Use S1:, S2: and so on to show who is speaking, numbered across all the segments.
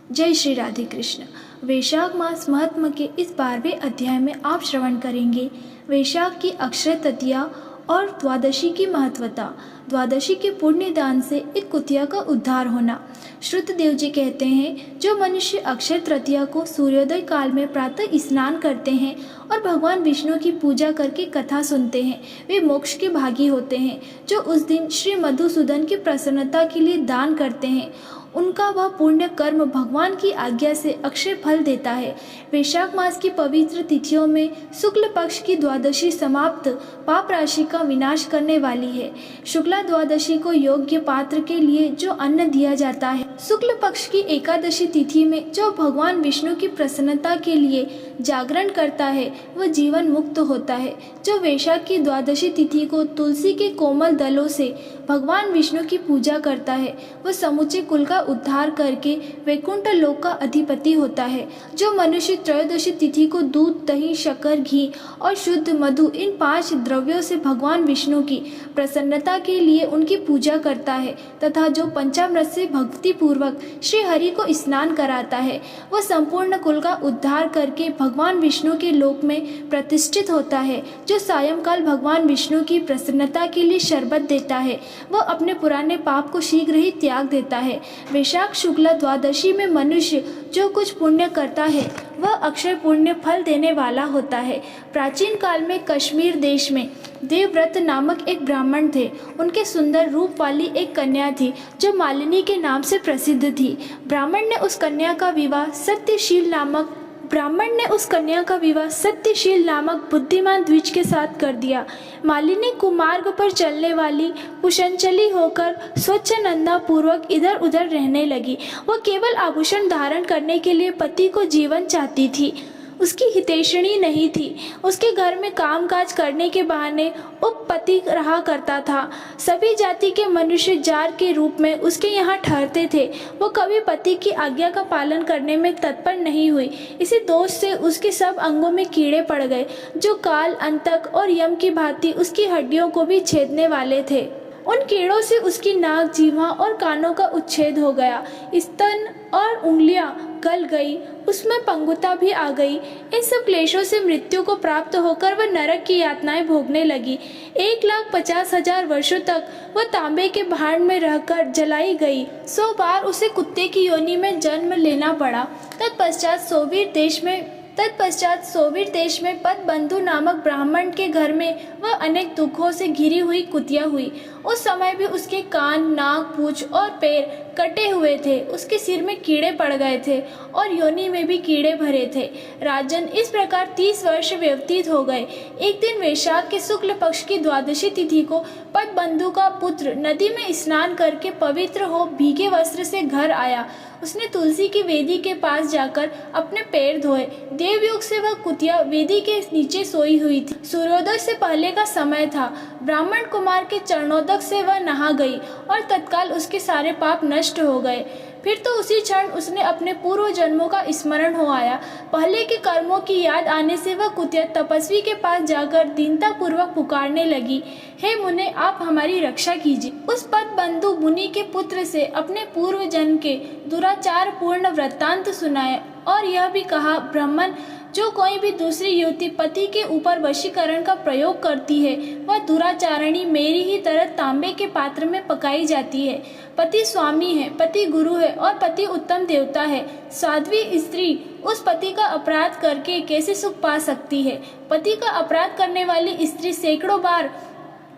S1: जय श्री राधे कृष्ण। वैशाख मास महात्मा के इस 12वें अध्याय में आप श्रवण करेंगे वैशाख की अक्षय तृतीया और द्वादशी की महत्वता। द्वादशी के पुण्य दान से एक कुतिया का उद्धार होना। श्रुतदेव जी कहते हैं, जो मनुष्य अक्षय तृतीया को सूर्योदय काल में प्रातः स्नान करते हैं और भगवान विष्णु की पूजा करके कथा सुनते हैं, वे मोक्ष के भागी होते हैं। जो उस दिन श्री मधुसूदन की प्रसन्नता के लिए दान करते हैं, उनका वह पुण्य कर्म भगवान की आज्ञा से अक्षय फल देता है। वैशाख मास की पवित्र तिथियों में शुक्ल पक्ष की द्वादशी समाप्त पाप राशि का विनाश करने वाली है। शुक्ला द्वादशी को योग्य पात्र के लिए जो अन्न दिया जाता है, शुक्ल पक्ष की एकादशी तिथि में जो भगवान विष्णु की प्रसन्नता के लिए जागरण करता है, वह जीवन मुक्त होता है। जो वैशाख की द्वादशी तिथि को तुलसी के कोमल दलों से भगवान विष्णु की पूजा करता है, वह समूचे कुल का उद्धार करके वैकुंठ लोक का अधिपति होता है। जो मनुष्य त्रयोदशी तिथि को दूध, दही, शक्कर, घी और शुद्ध मधु इन 5 द्रव्यों से भगवान विष्णु की प्रसन्नता के लिए उनकी पूजा करता है तथा जो पंचामृत से भक्ति पूर्वक श्री हरि को स्नान कराता है, वह संपूर्ण कुल का उद्धार करके भगवान विष्णु के लोक में प्रतिष्ठित होता है। जो सायंकाल भगवान विष्णु की प्रसन्नता के लिए शरबत देता है, वह अपने पुराने पाप को शीघ्र ही त्याग देता है। वैशाख शुक्ला द्वादशी में मनुष्य जो कुछ पुण्य करता है, वह अक्षय पुण्य फल देने वाला होता है। प्राचीन काल में कश्मीर देश में देवव्रत नामक एक ब्राह्मण थे। उनके सुंदर रूप वाली एक कन्या थी जो मालिनी के नाम से प्रसिद्ध थी। ब्राह्मण ने उस कन्या का विवाह सत्यशील नामक बुद्धिमान द्विज के साथ कर दिया। मालिनी कुमार्ग पर चलने वाली कुशंचली होकर स्वच्छंदता पूर्वक इधर उधर रहने लगी। वह केवल आभूषण धारण करने के लिए पति को जीवन चाहती थी, उसकी हितैषणी नहीं थी। उसके घर में कामकाज करने के बहाने उपपति रहा करता था। सभी जाति के मनुष्य जार के रूप में उसके यहाँ ठहरते थे। वो कभी पति की आज्ञा का पालन करने में तत्पर नहीं हुई। इसी दोष से उसके सब अंगों में कीड़े पड़ गए, जो काल, अंतक और यम की भांति उसकी हड्डियों को भी छेदने वाले थे। उन कीड़ों से उसकी नाक, जीवा और कानों का उच्छेद हो गया। स्तन और उंगलियां गल गई, उसमें पंगुता भी आ गई। इन सब क्लेशों से मृत्यु को प्राप्त होकर वह नरक की यातनाएं भोगने लगी। 1,50,000 वर्षों तक वह तांबे के भांड में रहकर जलाई गई। 100 बार उसे कुत्ते की योनि में जन्म लेना पड़ा। तत्पश्चात सोवियत देश में पदबंधु नामक ब्राह्मण के घर में वह अनेक दुखों से घिरी हुई कुतिया हुई। उस समय भी उसके कान, नाक, पूंछ और पैर कटे हुए थे। उसके सिर में कीड़े पड़ गए थे और योनि में भी कीड़े भरे थे। राजन, इस प्रकार 30 वर्ष व्यतीत हो गए। एक दिन वैशाख के शुक्ल पक्ष की द्वादशी तिथि को पदबंधु का पुत्र नदी में स्नान करके पवित्र हो भीगे वस्त्र से घर आया। उसने तुलसी की वेदी के पास जाकर अपने पैर धोए। देवयोग से वह कुतिया वेदी के नीचे सोई हुई थी। सूर्योदय से पहले का समय था। ब्राह्मण कुमार के चरणोदक से वह नहा गई और तत्काल उसके सारे पाप नष्ट हो गए। फिर तो उसी क्षण उसने अपने पूर्व जन्मों का स्मरण हो आया। पहले के कर्मों की याद आने से वह कुतिया तपस्वी के पास जाकर दीनता पूर्वक पुकारने लगी, हे मुने, आप हमारी रक्षा कीजिए। उस पदबंधु मुनि के पुत्र से अपने पूर्व जन्म के दुराचार पूर्ण वृत्तांत सुनाए और यह भी कहा, ब्राह्मण, जो कोई भी दूसरी युवती पति के ऊपर वशीकरण का प्रयोग करती है, वह दुराचारणी मेरी ही तरह तांबे के पात्र में पकाई जाती है। पति स्वामी है, पति गुरु है और पति उत्तम देवता है। साध्वी स्त्री उस पति का अपराध करके कैसे सुख पा सकती है? पति का अपराध करने वाली स्त्री सैकड़ों बार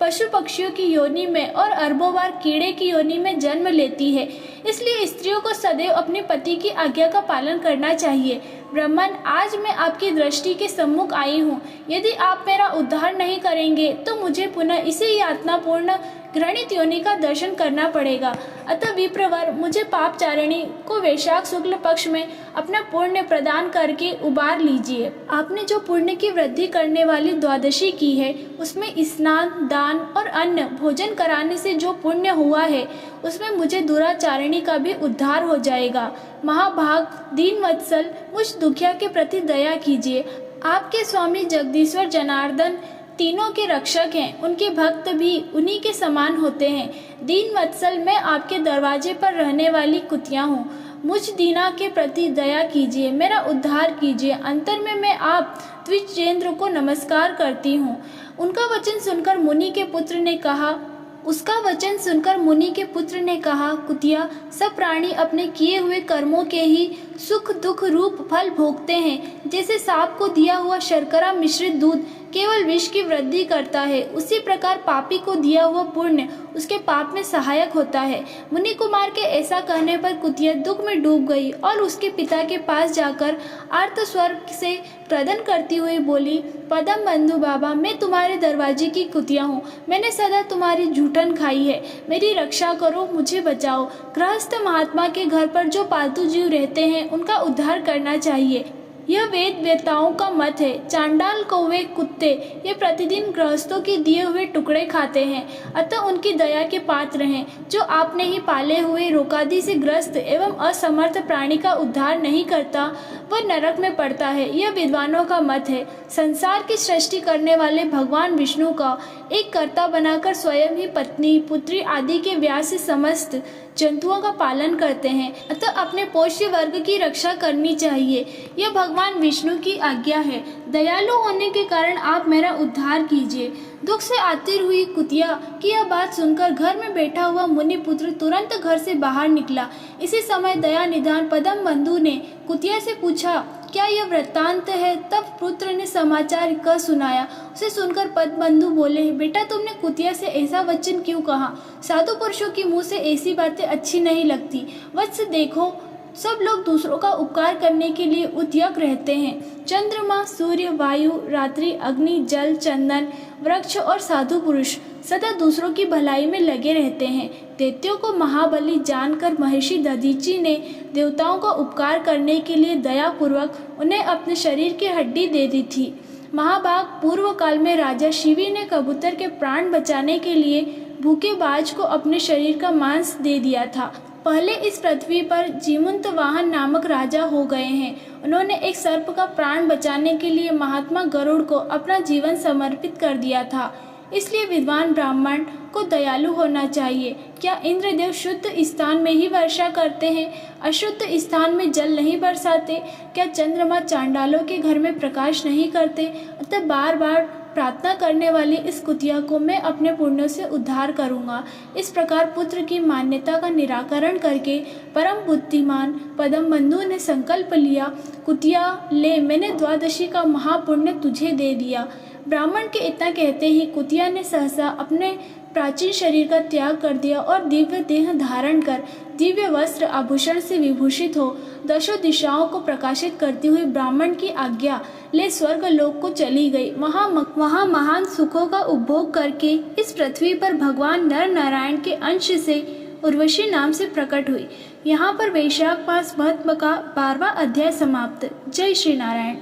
S1: पशु पक्षियों की योनि में और अरबों बार कीड़े की योनि में जन्म लेती है। इसलिए स्त्रियों को सदैव अपने पति की आज्ञा का पालन करना चाहिए। ब्राह्मण, आज मैं आपकी दृष्टि के सम्मुख आई हूँ। यदि आप मेरा उद्धार नहीं करेंगे तो मुझे पुनः इसी यातनापूर्ण घृणित योनि का दर्शन करना पड़ेगा। अतः विप्रवर, मुझे पापचारिणी को वैशाख शुक्ल पक्ष में अपना पुण्य प्रदान करके उबार लीजिए। आपने जो पुण्य की वृद्धि करने वाली द्वादशी की है, उसमें स्नान, दान और अन्न भोजन कराने से जो पुण्य हुआ है, उसमें मुझे दुराचारिणी का भी उद्धार हो जाएगा। महाभाग, दीन वत्सल, मुझ दुखिया के प्रति दया कीजिए। आपके स्वामी जगदीश्वर जनार्दन तीनों के रक्षक हैं, उनके भक्त भी उन्हीं के समान होते हैं। दीन वत्सल, मैं आपके दरवाजे पर रहने वाली कुतिया हूँ। मुझ दीना के प्रति दया कीजिए, मेरा उद्धार कीजिए। अंतर में मैं आप द्विजेंद्र को नमस्कार करती हूँ। उनका वचन सुनकर मुनि के पुत्र ने कहा उसका वचन सुनकर मुनि के पुत्र ने कहा, कुतिया, सब प्राणी अपने किए हुए कर्मों के ही सुख दुख रूप फल भोगते हैं। जैसे सांप को दिया हुआ शर्करा मिश्रित दूध केवल विष की वृद्धि करता है, उसी प्रकार पापी को दिया हुआ पुण्य उसके पाप में सहायक होता है। मुनि कुमार के ऐसा कहने पर कुतिया दुख में डूब गई और उसके पिता के पास जाकर आर्त स्वर से क्रदन करती हुई बोली, पदम बंधु बाबा, मैं तुम्हारे दरवाजे की कुतिया हूँ। मैंने सदा तुम्हारी जूठन खाई है, मेरी रक्षा करो, मुझे बचाओ। गृहस्थ महात्मा के घर पर जो पालतू जीव रहते हैं उनका उद्धार करना चाहिए, यह वेद वेताओं का मत है। चांडाल कौवे कुत्ते ये प्रतिदिन गृहस्थों के दिए हुए टुकड़े खाते हैं, अतः उनकी दया के पात्र हैं। जो आपने ही पाले हुए रोगादि से ग्रस्त एवं असमर्थ प्राणी का उद्धार नहीं करता वह नरक में पड़ता है, यह विद्वानों का मत है। संसार की सृष्टि करने वाले भगवान विष्णु का एक कर्ता बनाकर स्वयं ही पत्नी पुत्री आदि के व्यास से समस्त जंतुओं का पालन करते हैं, अतः अपने पोष्य वर्ग की रक्षा करनी चाहिए, यह भगवान विष्णु की आज्ञा है। दयालु होने के कारण आप मेरा उद्धार कीजिए। दुख से आतिर हुई कुतिया की यह बात सुनकर घर में बैठा हुआ मुनि पुत्र तुरंत घर से बाहर निकला। इसी समय दया निधान पदम बंधु ने कुतिया से पूछा, क्या यह वृत्तांत है? तब पुत्र ने समाचार कह सुनाया। उसे सुनकर पदबंधु बोले, बेटा, तुमने कुतिया से ऐसा वचन क्यों कहा? साधु पुरुषों की मुंह से ऐसी बातें अच्छी नहीं लगती। वत्स देखो, सब लोग दूसरों का उपकार करने के लिए उद्यत रहते हैं। चंद्रमा, सूर्य, वायु, रात्रि, अग्नि, जल, चंदन, वृक्ष और साधु पुरुष सदा दूसरों की भलाई में लगे रहते हैं। दैत्यों को महाबली जानकर महर्षि दधीचि ने देवताओं का उपकार करने के लिए दयापूर्वक उन्हें अपने शरीर की हड्डी दे दी थी। महाभाग, पूर्व काल में राजा शिवी ने कबूतर के प्राण बचाने के लिए भूखे बाज को अपने शरीर का मांस दे दिया था। पहले इस पृथ्वी पर जीमुंत वाहन नामक राजा हो गए हैं। उन्होंने एक सर्प का प्राण बचाने के लिए महात्मा गरुड़ को अपना जीवन समर्पित कर दिया था। इसलिए विद्वान ब्राह्मण को दयालु होना चाहिए। क्या इंद्रदेव शुद्ध स्थान में ही वर्षा करते हैं, अशुद्ध स्थान में जल नहीं बरसाते? क्या चंद्रमा चांडालों के घर में प्रकाश नहीं करते? अतः बार बार प्रार्थना करने वाली इस कुतिया को मैं अपने पुण्यों से उद्धार करूंगा। इस प्रकार पुत्र की मान्यता का निराकरण करके परम बुद्धिमान पदम बंधु ने संकल्प लिया, कुतिया ले, मैंने द्वादशी का महापुण्य तुझे दे दिया। ब्राह्मण के इतना कहते ही कुतिया ने सहसा अपने प्राचीन शरीर का त्याग कर दिया और दिव्य देह धारण कर दिव्य वस्त्र आभूषण से विभूषित हो दशों दिशाओं को प्रकाशित करती हुई ब्राह्मण की आज्ञा ले स्वर्ग लोक को चली गई। वहाँ महान सुखों का उपभोग करके इस पृथ्वी पर भगवान नर नारायण के अंश से उर्वशी नाम से प्रकट हुई। यहाँ पर वैशाख मास महत्व का 12वां अध्याय समाप्त। जय श्री नारायण।